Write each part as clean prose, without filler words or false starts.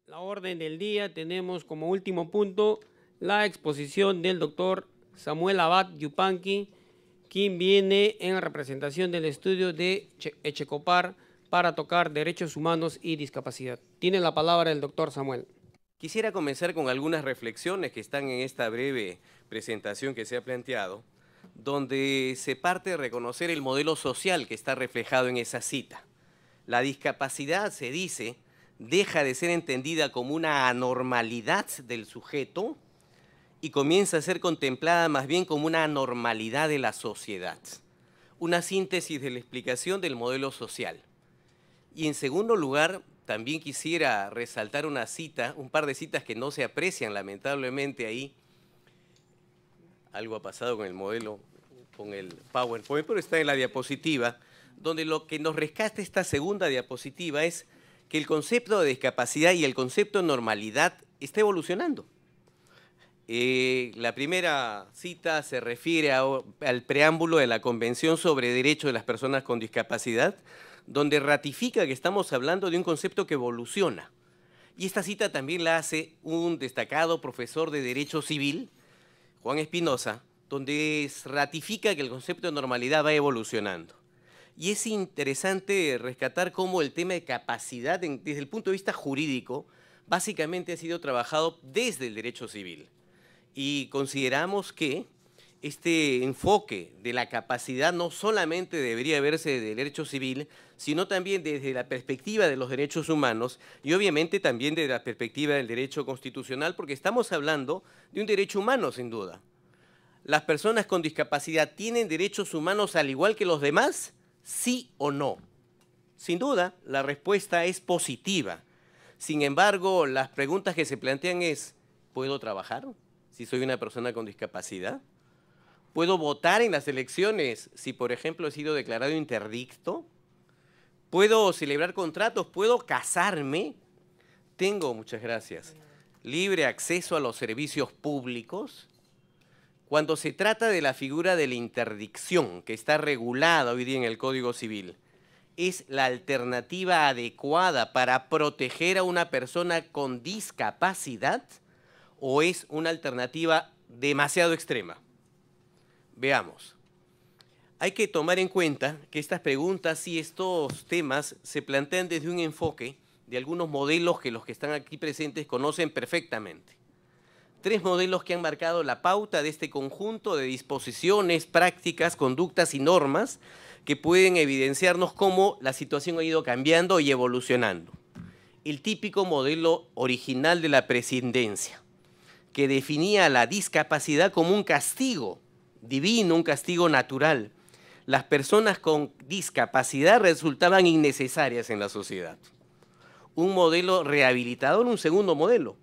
la orden del día tenemos como último punto la exposición del doctor Samuel Abad Yupanqui, quien viene en representación del estudio de Echecopar para tocar derechos humanos y discapacidad. Tiene la palabra el doctor Samuel. Quisiera comenzar con algunas reflexiones que están en esta breve presentación que se ha planteado, donde se parte de reconocer el modelo social que está reflejado en esa cita. La discapacidad, se dice, deja de ser entendida como una anormalidad del sujeto y comienza a ser contemplada más bien como una anormalidad de la sociedad. Una síntesis de la explicación del modelo social. Y en segundo lugar, también quisiera resaltar una cita, un par de citas que no se aprecian lamentablemente ahí. Algo ha pasado con el modelo, con el PowerPoint, pero está en la diapositiva, donde lo que nos rescata esta segunda diapositiva es que el concepto de discapacidad y el concepto de normalidad está evolucionando. La primera cita se refiere al preámbulo de la Convención sobre Derechos de las Personas con Discapacidad, donde ratifica que estamos hablando de un concepto que evoluciona. Y esta cita también la hace un destacado profesor de Derecho Civil, Juan Espinosa, donde ratifica que el concepto de normalidad va evolucionando. Y es interesante rescatar cómo el tema de capacidad, desde el punto de vista jurídico, básicamente ha sido trabajado desde el derecho civil. Y consideramos que este enfoque de la capacidad no solamente debería verse desde el derecho civil, sino también desde la perspectiva de los derechos humanos y obviamente también desde la perspectiva del derecho constitucional, porque estamos hablando de un derecho humano, sin duda. ¿Las personas con discapacidad tienen derechos humanos al igual que los demás? ¿Sí o no? Sin duda, la respuesta es positiva. Sin embargo, las preguntas que se plantean es, ¿puedo trabajar si soy una persona con discapacidad? ¿Puedo votar en las elecciones si, por ejemplo, he sido declarado interdicto? ¿Puedo celebrar contratos? ¿Puedo casarme? Tengo, muchas gracias, libre acceso a los servicios públicos. Cuando se trata de la figura de la interdicción, que está regulada hoy día en el Código Civil, ¿es la alternativa adecuada para proteger a una persona con discapacidad o es una alternativa demasiado extrema? Veamos. Hay que tomar en cuenta que estas preguntas y estos temas se plantean desde un enfoque de algunos modelos que los que están aquí presentes conocen perfectamente. 3 modelos que han marcado la pauta de este conjunto de disposiciones, prácticas, conductas y normas que pueden evidenciarnos cómo la situación ha ido cambiando y evolucionando. El típico modelo original de la presidencia, que definía la discapacidad como un castigo divino, un castigo natural. Las personas con discapacidad resultaban innecesarias en la sociedad. Un modelo rehabilitador, un segundo modelo,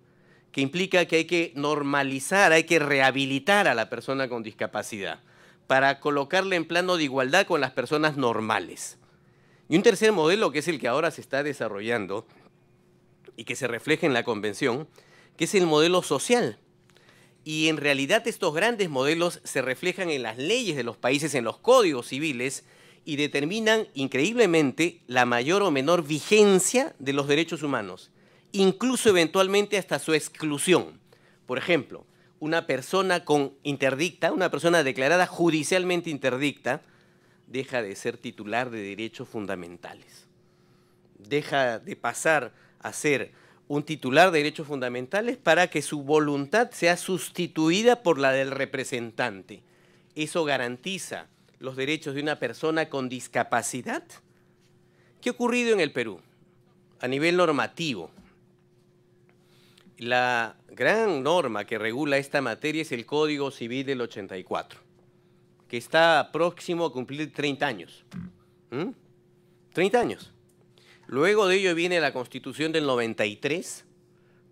que implica que hay que normalizar, hay que rehabilitar a la persona con discapacidad para colocarla en plano de igualdad con las personas normales. Y un tercer modelo, que es el que ahora se está desarrollando y que se refleja en la Convención, que es el modelo social. Y en realidad estos grandes modelos se reflejan en las leyes de los países, en los códigos civiles, y determinan increíblemente la mayor o menor vigencia de los derechos humanos, incluso eventualmente hasta su exclusión. Por ejemplo, una persona interdicta, una persona declarada judicialmente interdicta, deja de ser titular de derechos fundamentales. Deja de pasar a ser un titular de derechos fundamentales para que su voluntad sea sustituida por la del representante. ¿Eso garantiza los derechos de una persona con discapacidad? ¿Qué ha ocurrido en el Perú? A nivel normativo, la gran norma que regula esta materia es el Código Civil del 84, que está próximo a cumplir 30 años. 30 años. Luego de ello viene la Constitución del 93,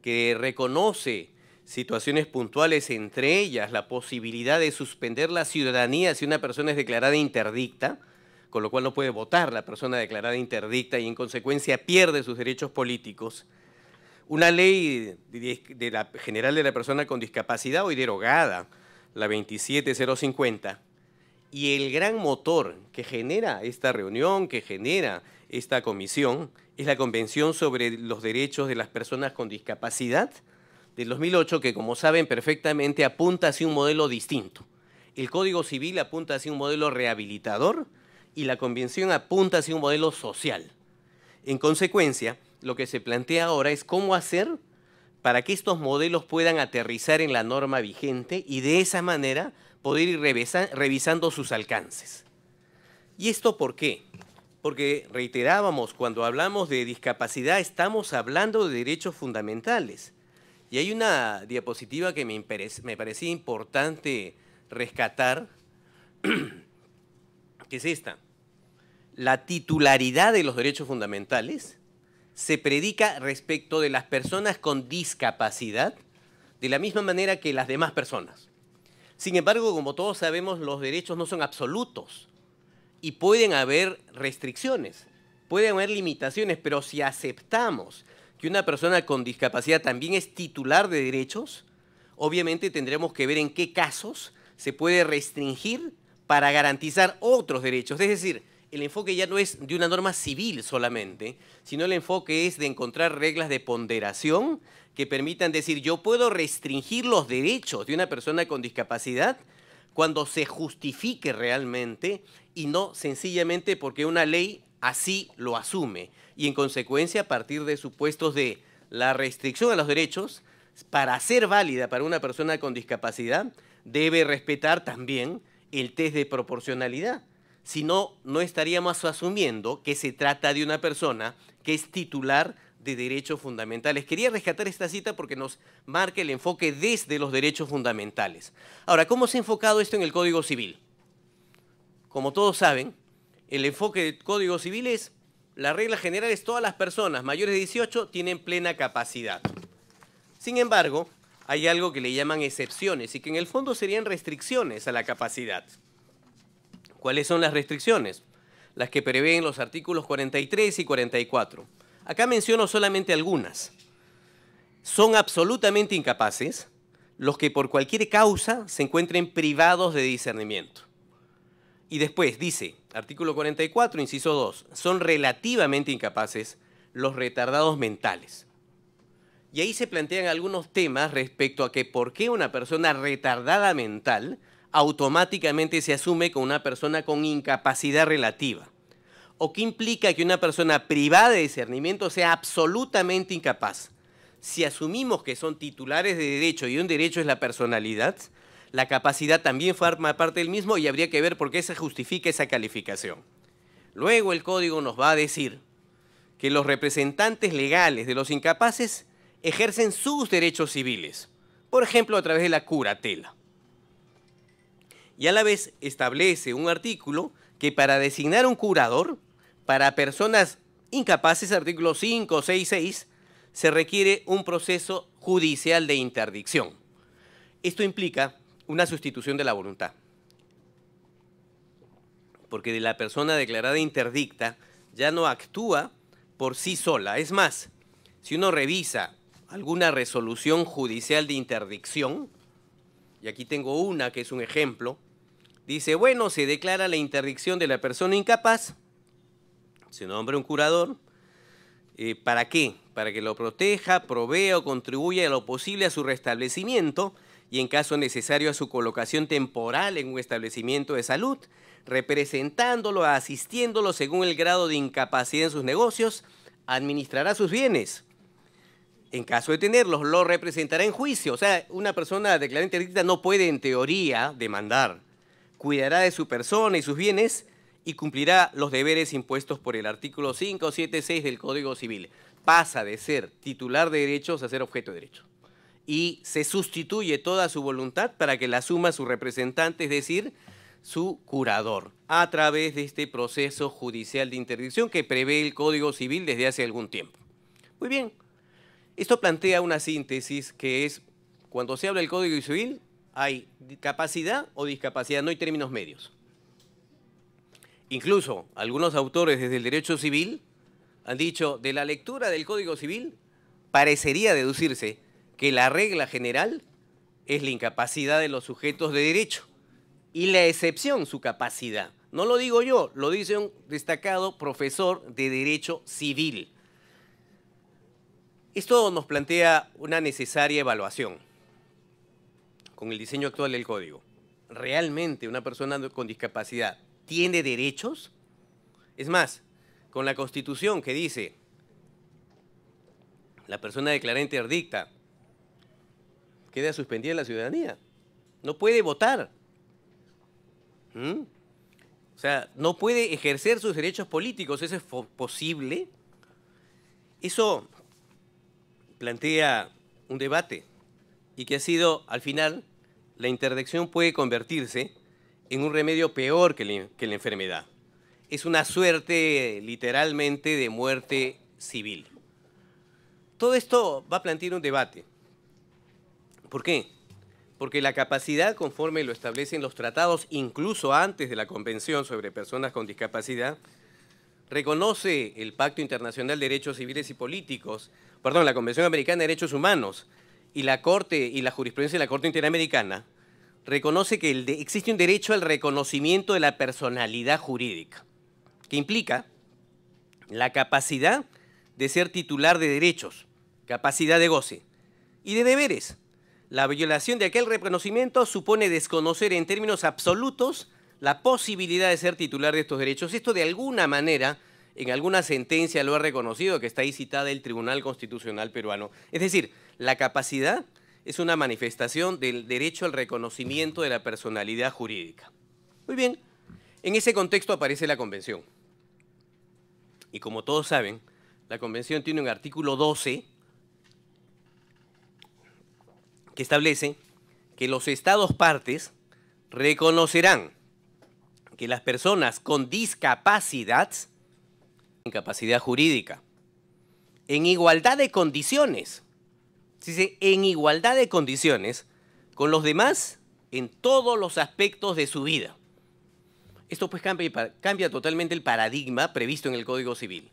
que reconoce situaciones puntuales, entre ellas la posibilidad de suspender la ciudadanía si una persona es declarada interdicta, con lo cual no puede votar la persona declarada interdicta y en consecuencia pierde sus derechos políticos. Una ley general de la persona con discapacidad, hoy derogada, la 27050, y el gran motor que genera esta reunión, que genera esta comisión es la Convención sobre los Derechos de las Personas con Discapacidad del 2008, que como saben perfectamente apunta hacia un modelo distinto. El Código Civil apunta hacia un modelo rehabilitador y la Convención apunta hacia un modelo social. En consecuencia, lo que se plantea ahora es cómo hacer para que estos modelos puedan aterrizar en la norma vigente y de esa manera poder ir revisando sus alcances. ¿Y esto por qué? Porque reiterábamos, cuando hablamos de discapacidad estamos hablando de derechos fundamentales. Y hay una diapositiva que me parecía importante rescatar, que es esta. La titularidad de los derechos fundamentales se predica respecto de las personas con discapacidad de la misma manera que las demás personas. Sin embargo, como todos sabemos, los derechos no son absolutos y pueden haber restricciones, pueden haber limitaciones, pero si aceptamos que una persona con discapacidad también es titular de derechos, obviamente tendremos que ver en qué casos se puede restringir para garantizar otros derechos. Es decir, el enfoque ya no es de una norma civil solamente, sino el enfoque es de encontrar reglas de ponderación que permitan decir, yo puedo restringir los derechos de una persona con discapacidad cuando se justifique realmente y no sencillamente porque una ley así lo asume. Y en consecuencia, a partir de supuestos de la restricción a los derechos, para ser válida para una persona con discapacidad, debe respetar también el test de proporcionalidad. Si no, no estaríamos asumiendo que se trata de una persona que es titular de derechos fundamentales. Quería rescatar esta cita porque nos marca el enfoque desde los derechos fundamentales. Ahora, ¿cómo se ha enfocado esto en el Código Civil? Como todos saben, el enfoque del Código Civil es, la regla general es todas las personas mayores de 18 tienen plena capacidad. Sin embargo, hay algo que le llaman excepciones y que en el fondo serían restricciones a la capacidad. ¿Cuáles son las restricciones? Las que prevén los artículos 43 y 44. Acá menciono solamente algunas. Son absolutamente incapaces los que por cualquier causa se encuentren privados de discernimiento. Y después dice, artículo 44, inciso 2, son relativamente incapaces los retardados mentales. Y ahí se plantean algunos temas respecto a que por qué una persona retardada mental automáticamente se asume como una persona con incapacidad relativa. ¿O qué implica que una persona privada de discernimiento sea absolutamente incapaz? Si asumimos que son titulares de derecho y un derecho es la personalidad, la capacidad también forma parte del mismo y habría que ver por qué se justifica esa calificación. Luego el Código nos va a decir que los representantes legales de los incapaces ejercen sus derechos civiles, por ejemplo, a través de la curatela. Y a la vez establece un artículo que para designar un curador, para personas incapaces, artículo 5, 6, 6, se requiere un proceso judicial de interdicción. Esto implica una sustitución de la voluntad, porque de la persona declarada interdicta ya no actúa por sí sola. Es más, si uno revisa alguna resolución judicial de interdicción, y aquí tengo una que es un ejemplo, dice, bueno, se declara la interdicción de la persona incapaz, se nombra un curador, ¿para qué? Para que lo proteja, provea o contribuya a lo posible a su restablecimiento y en caso necesario a su colocación temporal en un establecimiento de salud, representándolo, asistiéndolo según el grado de incapacidad en sus negocios, administrará sus bienes. En caso de tenerlos, lo representará en juicio. O sea, una persona declarada interdicta no puede, en teoría, demandar. Cuidará de su persona y sus bienes y cumplirá los deberes impuestos por el artículo 5, 7, 6 del Código Civil. Pasa de ser titular de derechos a ser objeto de derecho. Y se sustituye toda su voluntad para que la asuma su representante, es decir, su curador, a través de este proceso judicial de interdicción que prevé el Código Civil desde hace algún tiempo. Muy bien, esto plantea una síntesis que es, cuando se habla del Código Civil, hay capacidad o discapacidad, no hay términos medios. Incluso algunos autores desde el derecho civil han dicho, de la lectura del Código Civil, parecería deducirse que la regla general es la incapacidad de los sujetos de derecho y la excepción su capacidad. No lo digo yo, lo dice un destacado profesor de Derecho Civil. Esto nos plantea una necesaria evaluación con el diseño actual del Código. ¿Realmente una persona con discapacidad tiene derechos? Es más, con la Constitución que dice la persona declarada interdicta queda suspendida la ciudadanía, no puede votar. O sea, no puede ejercer sus derechos políticos. ¿Eso es posible? Eso plantea un debate y que ha sido, al final, la interdicción puede convertirse en un remedio peor que la enfermedad. Es una suerte, literalmente, de muerte civil. Todo esto va a plantear un debate. ¿Por qué? Porque la capacidad, conforme lo establecen los tratados, incluso antes de la Convención sobre Personas con Discapacidad, reconoce el Pacto Internacional de Derechos Civiles y Políticos, la Convención Americana de Derechos Humanos y la Corte y la jurisprudencia de la Corte Interamericana, reconoce que existe un derecho al reconocimiento de la personalidad jurídica, que implica la capacidad de ser titular de derechos, capacidad de goce y de deberes. La violación de aquel reconocimiento supone desconocer en términos absolutos la posibilidad de ser titular de estos derechos. Esto de alguna manera, en alguna sentencia lo ha reconocido, que está ahí citada el Tribunal Constitucional peruano. Es decir, la capacidad es una manifestación del derecho al reconocimiento de la personalidad jurídica. Muy bien, en ese contexto aparece la Convención. Y como todos saben, la Convención tiene un artículo 12 que establece que los Estados partes reconocerán que las personas con discapacidad, incapacidad jurídica, en igualdad de condiciones, dice, en igualdad de condiciones con los demás en todos los aspectos de su vida. Esto pues cambia totalmente el paradigma previsto en el Código Civil.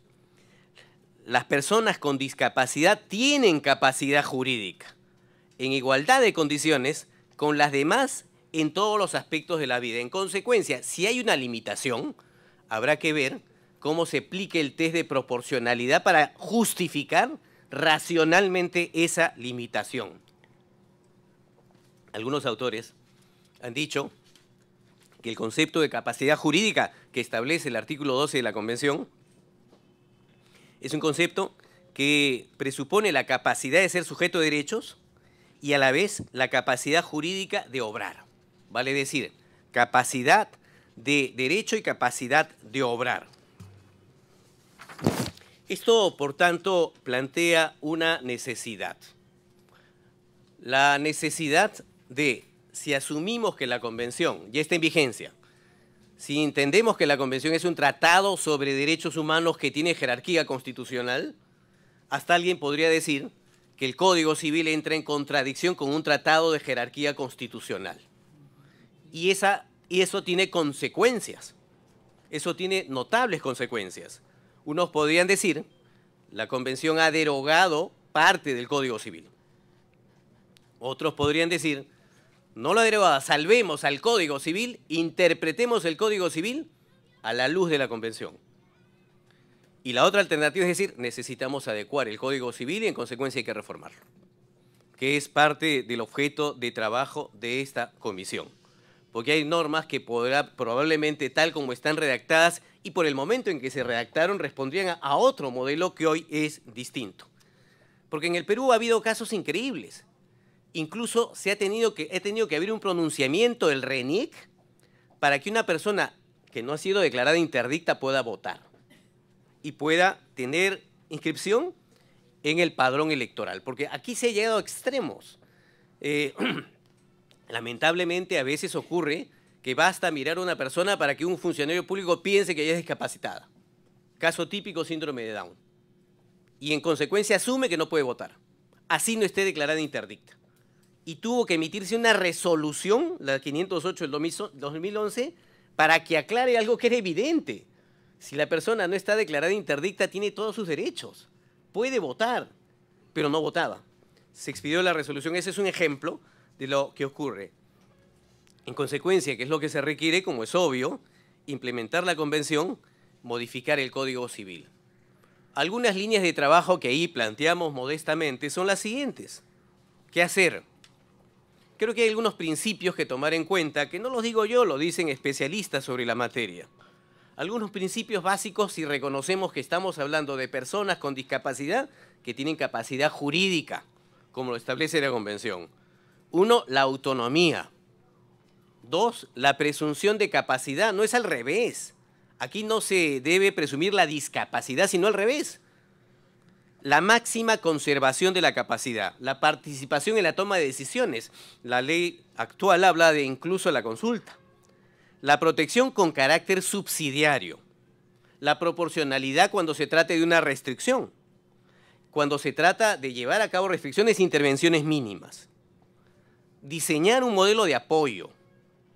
Las personas con discapacidad tienen capacidad jurídica en igualdad de condiciones con las demás en todos los aspectos de la vida. En consecuencia, si hay una limitación, habrá que ver cómo se aplique el test de proporcionalidad para justificar racionalmente esa limitación. Algunos autores han dicho que el concepto de capacidad jurídica que establece el artículo 12 de la Convención es un concepto que presupone la capacidad de ser sujeto de derechos y a la vez la capacidad jurídica de obrar. Vale decir, capacidad de derecho y capacidad de obrar. Esto, por tanto, plantea una necesidad. La necesidad de, si asumimos que la Convención ya está en vigencia, si entendemos que la Convención es un tratado sobre derechos humanos que tiene jerarquía constitucional, hasta alguien podría decir que el Código Civil entra en contradicción con un tratado de jerarquía constitucional. Y eso tiene consecuencias. Eso tiene notables consecuencias. Unos podrían decir, la Convención ha derogado parte del Código Civil. Otros podrían decir, no lo ha derogado, salvemos al Código Civil, interpretemos el Código Civil a la luz de la Convención. Y la otra alternativa es decir, necesitamos adecuar el Código Civil y en consecuencia hay que reformarlo, que es parte del objeto de trabajo de esta comisión. Porque hay normas que probablemente tal como están redactadas y por el momento en que se redactaron respondrían a otro modelo que hoy es distinto. Porque en el Perú ha habido casos increíbles. Incluso ha tenido que haber un pronunciamiento del RENIEC para que una persona que no ha sido declarada interdicta pueda votar y pueda tener inscripción en el padrón electoral. Porque aquí se ha llegado a extremos. Lamentablemente a veces ocurre que basta mirar a una persona para que un funcionario público piense que ella es discapacitada. Caso típico, síndrome de Down. Y en consecuencia asume que no puede votar. Así no esté declarada interdicta. Y tuvo que emitirse una resolución, la 508 del 2011, para que aclare algo que era evidente. Si la persona no está declarada interdicta, tiene todos sus derechos. Puede votar, pero no votaba. Se expidió la resolución. Ese es un ejemplo de lo que ocurre. En consecuencia, que es lo que se requiere, como es obvio, implementar la convención, modificar el Código Civil. Algunas líneas de trabajo que ahí planteamos modestamente son las siguientes. ¿Qué hacer? Creo que hay algunos principios que tomar en cuenta, que no los digo yo, lo dicen especialistas sobre la materia. Algunos principios básicos si reconocemos que estamos hablando de personas con discapacidad que tienen capacidad jurídica, como lo establece la Convención. 1, la autonomía. 2, la presunción de capacidad. No es al revés. Aquí no se debe presumir la discapacidad, sino al revés. La máxima conservación de la capacidad, la participación en la toma de decisiones. La ley actual habla de incluso la consulta. La protección con carácter subsidiario. La proporcionalidad cuando se trate de una restricción. Cuando se trata de llevar a cabo restricciones e intervenciones mínimas. Diseñar un modelo de apoyo.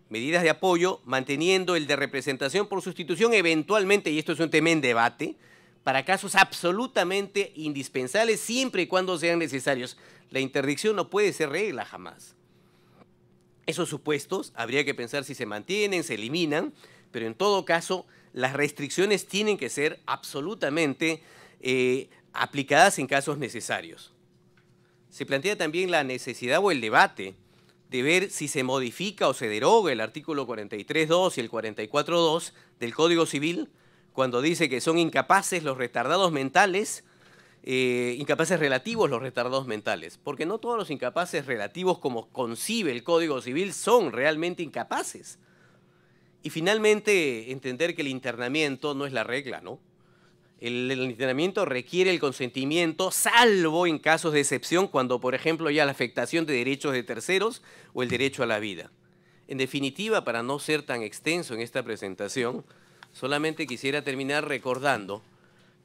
Medidas de apoyo manteniendo el de representación por sustitución eventualmente, y esto es un tema en debate, para casos absolutamente indispensables siempre y cuando sean necesarios. La interdicción no puede ser regla jamás. Esos supuestos habría que pensar si se mantienen, se eliminan, pero en todo caso las restricciones tienen que ser absolutamente aplicadas en casos necesarios. Se plantea también la necesidad o el debate de ver si se modifica o se deroga el artículo 43.2 y el 44.2 del Código Civil, cuando dice que son incapaces los retardados mentales, incapaces relativos los retardados mentales, porque no todos los incapaces relativos como concibe el Código Civil son realmente incapaces. Y finalmente, entender que el internamiento no es la regla, ¿no? El internamiento requiere el consentimiento, salvo en casos de excepción, cuando, por ejemplo, haya la afectación de derechos de terceros o el derecho a la vida. En definitiva, para no ser tan extenso en esta presentación, solamente quisiera terminar recordando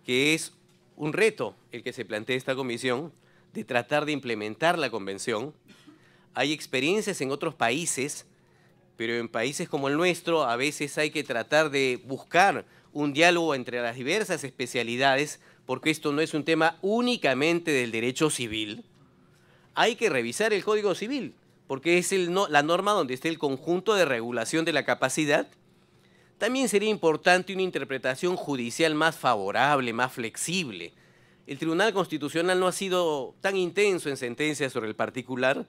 que es un reto el que se plantea esta comisión de tratar de implementar la convención. Hay experiencias en otros países, pero en países como el nuestro a veces hay que tratar de buscar un diálogo entre las diversas especialidades, porque esto no es un tema únicamente del derecho civil. Hay que revisar el Código Civil, porque es la norma donde está el conjunto de regulación de la capacidad. También sería importante una interpretación judicial más favorable, más flexible. El Tribunal Constitucional no ha sido tan intenso en sentencias sobre el particular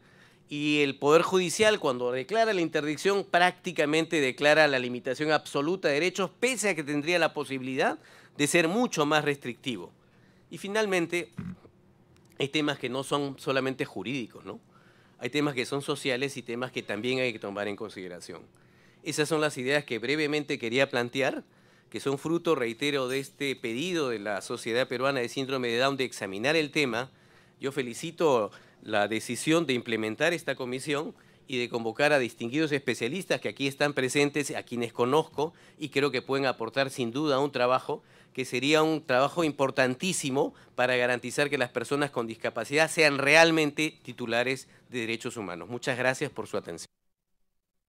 y el Poder Judicial, cuando declara la interdicción, prácticamente declara la limitación absoluta de derechos, pese a que tendría la posibilidad de ser mucho más restrictivo. Y finalmente, hay temas que no son solamente jurídicos, ¿no? Hay temas que son sociales y temas que también hay que tomar en consideración. Esas son las ideas que brevemente quería plantear, que son fruto, reitero, de este pedido de la Sociedad Peruana de Síndrome de Down de examinar el tema. Yo felicito la decisión de implementar esta comisión y de convocar a distinguidos especialistas que aquí están presentes, a quienes conozco y creo que pueden aportar sin duda un trabajo que sería un trabajo importantísimo para garantizar que las personas con discapacidad sean realmente titulares de derechos humanos. Muchas gracias por su atención.